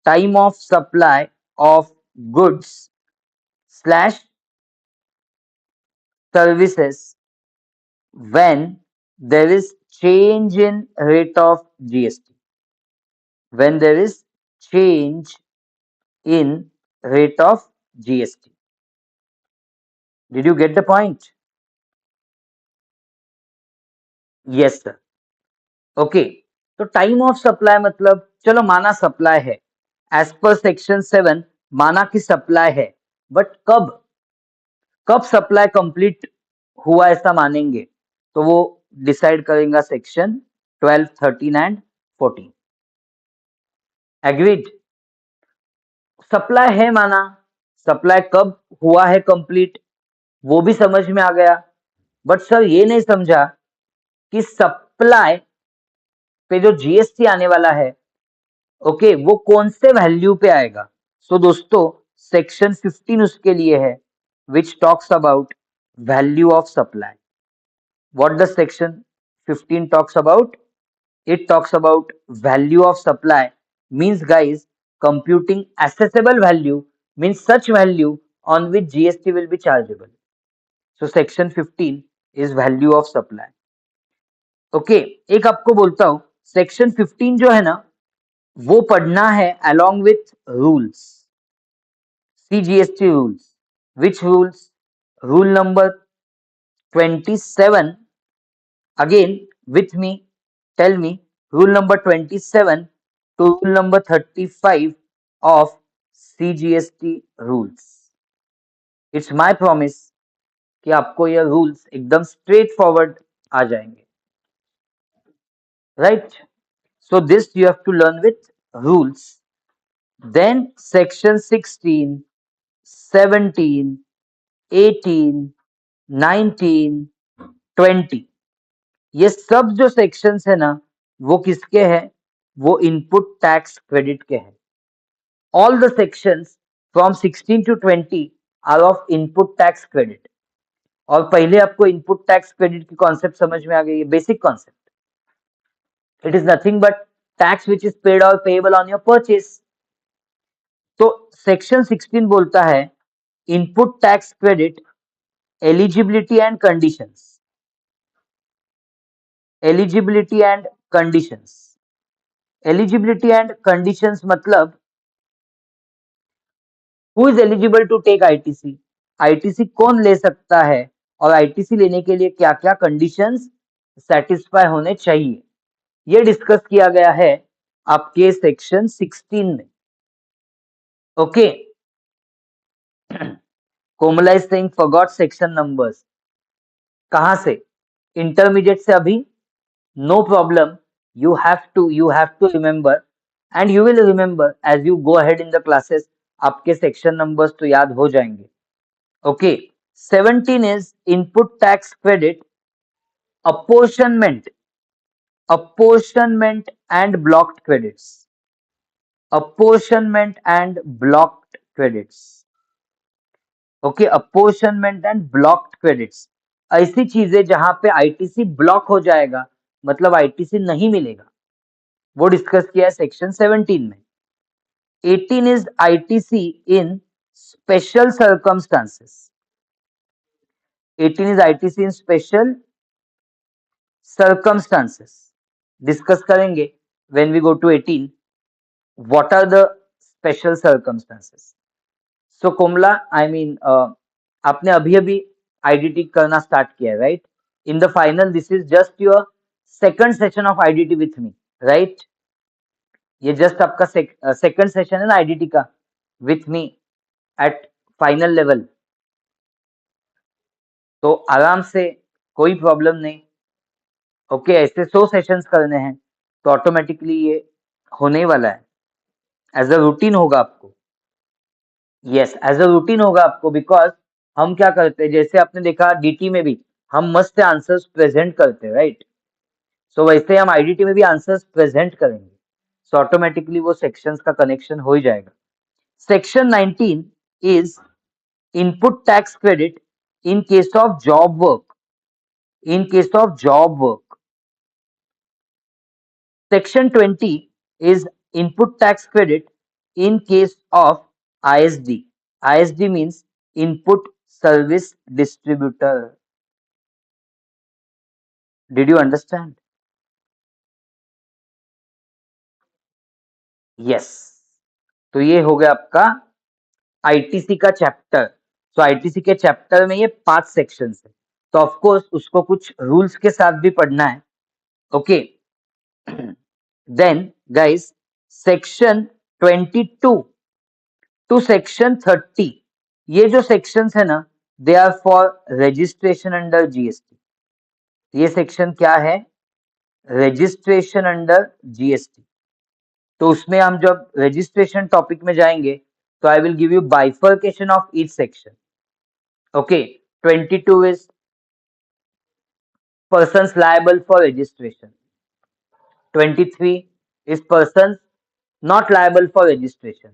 Time of supply of goods slash services when there is change in rate of GST. When there is change in rate of GST. Did you get the point? Yes sir. Okay. तो टाइम ऑफ सप्लाई मतलब चलो माना सप्लाई है, एज पर सेक्शन 7 माना कि सप्लाई है, बट कब कब सप्लाई कंप्लीट हुआ ऐसा मानेंगे, तो वो डिसाइड करेगा सेक्शन 12, 13 एंड 14. एग्रीड. सप्लाई है माना, सप्लाई कब हुआ है कंप्लीट वो भी समझ में आ गया, बट सर ये नहीं समझा कि सप्लाई पे जो जीएसटी आने वाला है, ओके वो कौन से वैल्यू पे आएगा. सो दोस्तों सेक्शन 15 उसके लिए है, which talks about value of supply. What the section 15 talks about? It talks about value of supply. Means guys computing accessible value means such value on which GST will be chargeable. So section 15 is value of supply. Okay. एक आपको बोलता हूं सेक्शन 15 जो है ना वो पढ़ना है along with rules, CGST rules. Which rules? Rule number 27. Again with me, tell me rule number 27 to rule number 35 of CGST rules. It's my promise कि आपको ये रूल्स एकदम स्ट्रेट फॉरवर्ड आ जाएंगे. Right? So this you have to learn with rules. Then section 16, 17, 18, 19, 20, ये सब जो सेक्शंस है ना वो किसके हैं? वो इनपुट टैक्स क्रेडिट के हैं. All the sections from 16 to 20 are of input tax credit. और पहले आपको इनपुट टैक्स क्रेडिट की कॉन्सेप्ट समझ में आ गई है, basic concept. It is nothing but tax which is paid और पेएबल ऑन योर परचेस. तो सेक्शन 16 बोलता है input tax credit eligibility and conditions. Eligibility and conditions. Eligibility and conditions मतलब who is eligible to take ITC. ITC कौन ले सकता है और आईटीसी लेने के लिए क्या क्या कंडीशंस सेटिस्फाई होने चाहिए, ये डिस्कस किया गया है आपके सेक्शन 16 में. Okay. Komala is saying forgot section numbers. कहां से? इंटरमीडिएट से अभी. No problem. you have to remember and you will remember as you go ahead in the classes. आपके सेक्शन नंबर्स तो याद हो जाएंगे. Okay. 17 is input tax credit apportionment. Apportionment and blocked credits. Apportionment and blocked credits. Okay. Apportionment and blocked credits ऐसी चीजें जहां पे आईटीसी ब्लॉक हो जाएगा, मतलब आईटीसी नहीं मिलेगा, वो डिस्कस किया है सेक्शन 17 में. 18 is ITC in special circumstances. 18 is ITC in special circumstances. Discuss करेंगे when we go to 18 what are the special circumstances. So Komala, I mean आपने अभी अभी आईडीटी करना स्टार्ट किया है, right? In the final this is just your second session of IDT with me, right? ये जस्ट आपका सेकंड सेशन है ना आईडीटी का with me at final level. तो आराम से, कोई प्रॉब्लम नहीं। ओके, ऐसे 100 सेशंस करने हैं तो ऑटोमेटिकली ये होने ही वाला है, एज अ रूटीन होगा आपको। यस, एज अ रूटीन होगा आपको, बिकॉज हम क्या करते हैं, जैसे आपने देखा डीटी में भी हम मस्त आंसर्स प्रेजेंट करते हैं, राइट? सो वैसे हम आईडीटी में भी आंसर्स प्रेजेंट करेंगे, सो ऑटोमेटिकली वो सेक्शंस का कनेक्शन हो ही जाएगा। Section 19 is input tax credit in case of job work, in case of job work. Section 20 is input tax credit in case of ISD. ISD means input service distributor. Did you understand? Yes. तो ये हो गया आपका आईटीसी का चैप्टर। तो आईटीसी के चैप्टर में ये 5 सेक्शंस है, तो ऑफ कोर्स उसको कुछ रूल्स के साथ भी पढ़ना है। Okay, then guys, section 22 to section 30, ये जो सेक्शंस है ना, they are for registration under GST. ये सेक्शन क्या है? Registration under GST. तो उसमें हम जब रजिस्ट्रेशन टॉपिक में जाएंगे तो I will give you bifurcation of each section. Okay, 22 is persons liable for registration, 23 is persons not liable for registration,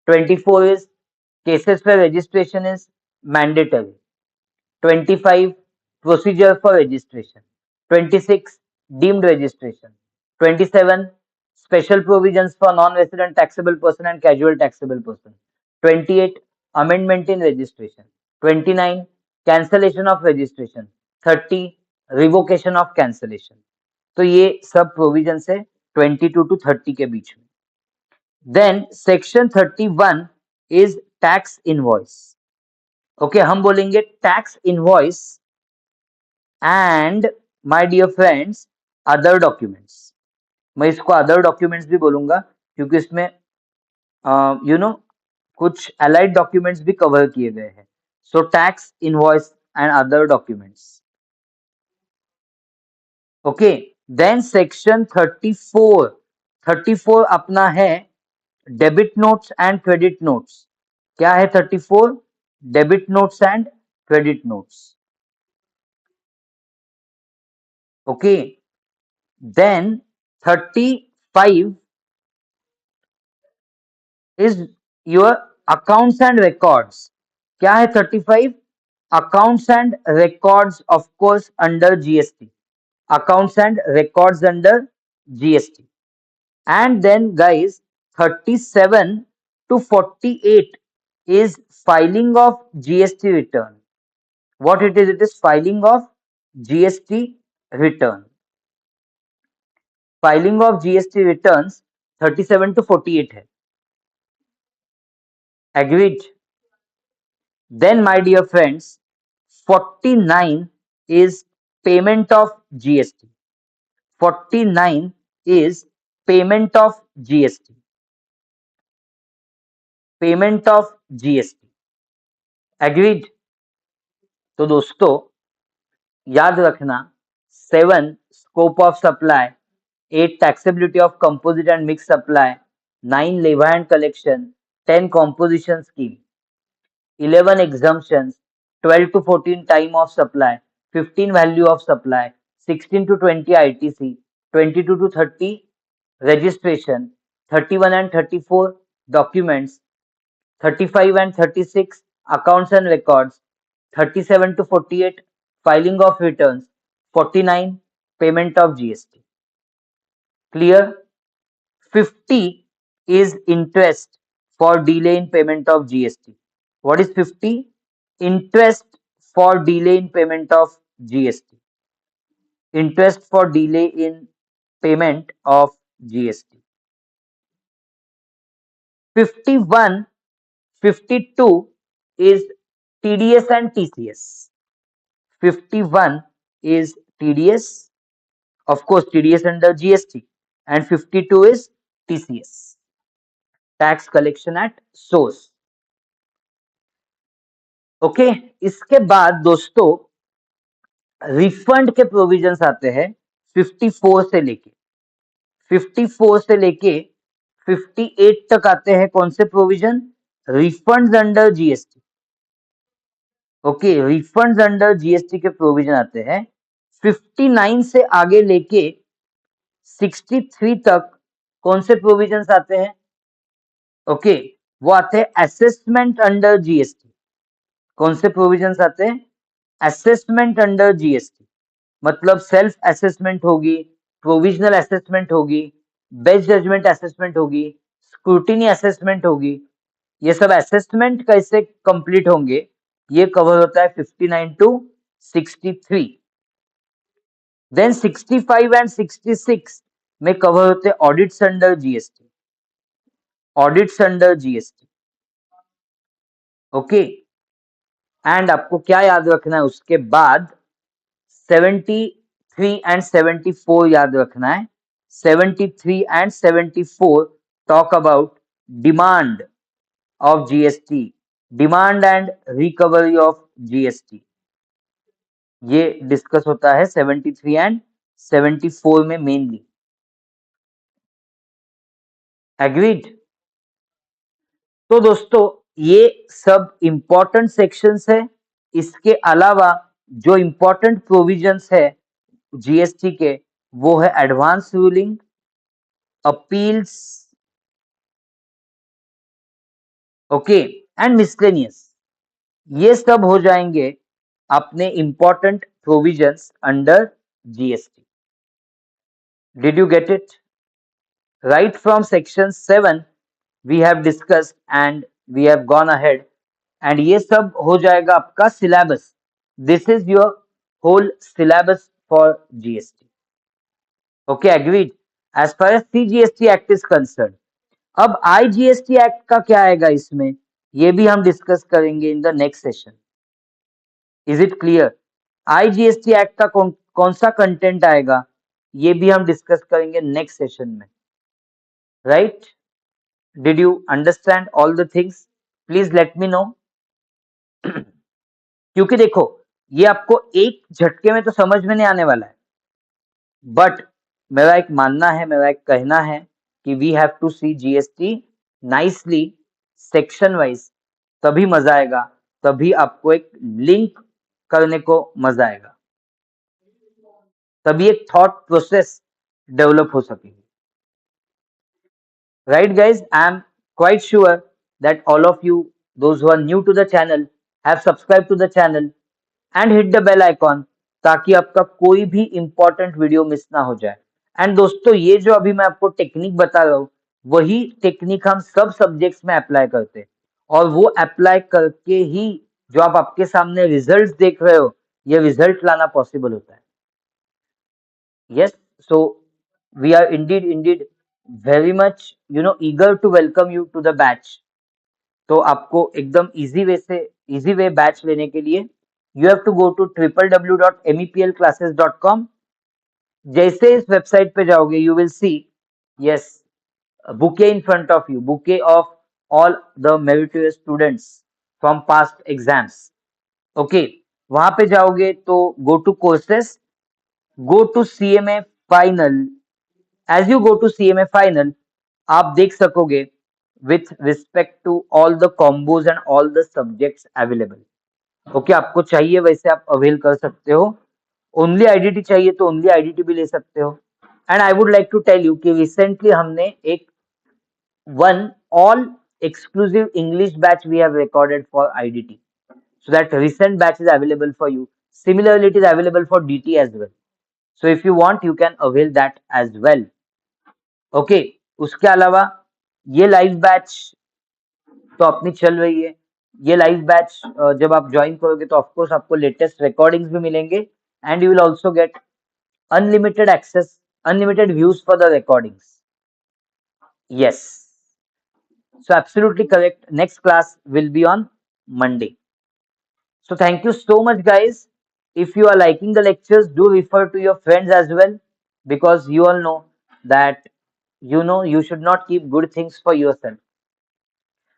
24 is cases where registration is mandatory, 25 procedure for registration, 26 deemed registration, 27 special provisions for non-resident taxable person and casual taxable person, 28 amendment in registration, 29 cancellation of registration, 30 revocation of cancellation। तो ये सब प्रोविजन है 22 to 30 के बीच में। Then section 31 is tax invoice. Okay, हम बोलेंगे tax invoice and my dear friends other documents. मैं इसको अदर डॉक्यूमेंट्स भी बोलूंगा क्योंकि इसमें कुछ अलाइड डॉक्यूमेंट्स भी कवर किए गए हैं। So tax invoice and other documents. Okay, then section 34, 34 अपना है debit notes and credit notes. क्या है 34? Debit notes and credit notes. Okay, then 35 is your accounts and records। क्या है 35? accounts and records, of course under GST, accounts and records under GST। and then guys, 37 to 48 is filing of GST return। what it is? It is filing of GST return, filing of GST returns 37 to 48 है। agreed? Then my dear friends, 49 is payment of GST, 49 is payment of GST, payment of GST। agreed? तो दोस्तों याद रखना, 7 scope of supply, 8 taxability of composite and mixed supply, 9 levy and collection, 10 composition scheme, 11 exemptions, 12 to 14 time of supply, 15 value of supply, 16 to 20 ITC, 22 to 30 registration, 31 and 34 documents, 35 and 36 accounts and records, 37 to 48 filing of returns, 49 payment of GST। Clear? 50 is interest for delay in payment of GST। what is 50? Interest for delay in payment of GST, interest for delay in payment of GST। 51 52 is TDS and TCS. 51 is TDS, of course TDS under GST, and 52 is TCS, tax collection at source. Okay, इसके बाद दोस्तों रिफंड के प्रोविजंस आते हैं 54 से लेके 58 तक आते हैं। कौन से provision? Refunds under GST. Okay, refunds under GST के प्रोविजन आते हैं। 59 से आगे लेके 63 तक कौन से प्रोविजंस आते हैं? ओके, वो आते हैं असेसमेंट अंडर जीएसटी। कौन से प्रोविजंस आते हैं? असेसमेंट अंडर जीएसटी, मतलब सेल्फ असेसमेंट होगी, प्रोविजनल असेसमेंट होगी, बेस्ट जजमेंट असेसमेंट होगी, स्क्रूटिनी असेसमेंट होगी। ये सब असेसमेंट कैसे कंप्लीट होंगे, ये कवर होता है 59 टू 63। देन 65 एंड 66 में कवर होते हैं audits under GST, audits under GST. Okay, and आपको क्या याद रखना है उसके बाद? 73 एंड 74 याद रखना है। 73 and 74 talk about demand of GST, demand and recovery of GST. ये डिस्कस होता है 73 एंड 74 में मेनली। एग्रीड? तो दोस्तों ये सब इंपॉर्टेंट सेक्शंस है। इसके अलावा जो इंपॉर्टेंट प्रोविजंस है जीएसटी के, वो है advance ruling, appeals, okay, and miscellaneous. ये सब हो जाएंगे अपने important provisions under GST. Did you get it? Right from section 7 we have discussed and we have gone ahead, and ये सब हो जाएगा आपका syllabus. This is your whole syllabus for GST. Okay, agreed? As far as CGST act is concern. अब आईजीएसटी एक्ट का क्या आएगा इसमें, ये भी हम डिस्कस करेंगे in the next session. Is it clear? IGST act का कौन सा कंटेंट आएगा, ये भी हम डिस्कस करेंगे नेक्स्ट सेशन में। Right? Did you understand all the things? Please let me know. क्योंकि देखो ये आपको एक झटके में तो समझ में नहीं आने वाला है, बट मेरा एक मानना है, मेरा एक कहना है कि we have to see GST nicely section wise, तभी मजा आएगा, तभी आपको एक लिंक करने को मजा आएगा, तभी एक थॉट प्रोसेस डेवलप हो सकेगी। Right guys, I am quite sure that all of you, those who are new to the channel, have subscribed to the channel and hit the bell icon, ताकि आपका कोई भी important वीडियो मिस ना हो जाए। एंड दोस्तों ये जो अभी मैं आपको टेक्निक बता रहा हूँ, वही टेक्निक हम सब सब्जेक्ट्स में अप्लाई करते हैं, और वो अप्लाई करके ही जो आप आपके सामने रिजल्ट देख रहे हो, ये रिजल्ट लाना पॉसिबल होता है। Yes, so we are indeed very much eager to welcome you to the batch. तो आपको एकदम इजी वे बैच लेने के लिए you have to go to www.meplclasses.com. जैसे इस वेबसाइट पे जाओगे you will see, yes, a bouquet in front of you, bouquet of all the meritorious students from past exams. Okay, वहां पे जाओगे तो go to courses, go to CMA final. As you go to CMA final, आप देख सकोगे with respect to all the combos and all the subjects available. Okay, आपको चाहिए वैसे आप अवेल कर सकते हो। ओनली आईडीटी चाहिए तो ओनली आईडीटी भी ले सकते हो। And I would like to tell you कि रिसेंटली हमने एक one all exclusive English batch we have recorded for IDT. So that recent batch is available for you. Similarly, it is available for DT as well. So if you want, you can avail that as well. Okay, उसके अलावा ये लाइव बैच तो अपनी चल रही है। ये लाइव बैच जब आप ज्वाइन करोगे तो ऑफकोर्स आपको लेटेस्ट रिकॉर्डिंग्स भी मिलेंगे, and you will also get unlimited access, unlimited views for the recordings. Yes, So absolutely correct. Next class will be on Monday. So thank you so much, guys. If you are liking the lectures, do refer to your friends as well, because you all know that you should not keep good things for yourself.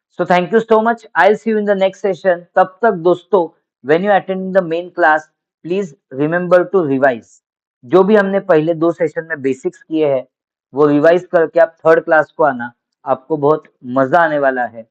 So thank you so much. I'll see you in the next session. तब तक दोस्तों, when you attend the main class, please remember to revise. जो भी हमने पहले 2 सेशन में बेसिक्स किए हैं, वो रिवाइज करके आप थर्ड क्लास को आना. आपको बहुत मजा आने वाला है.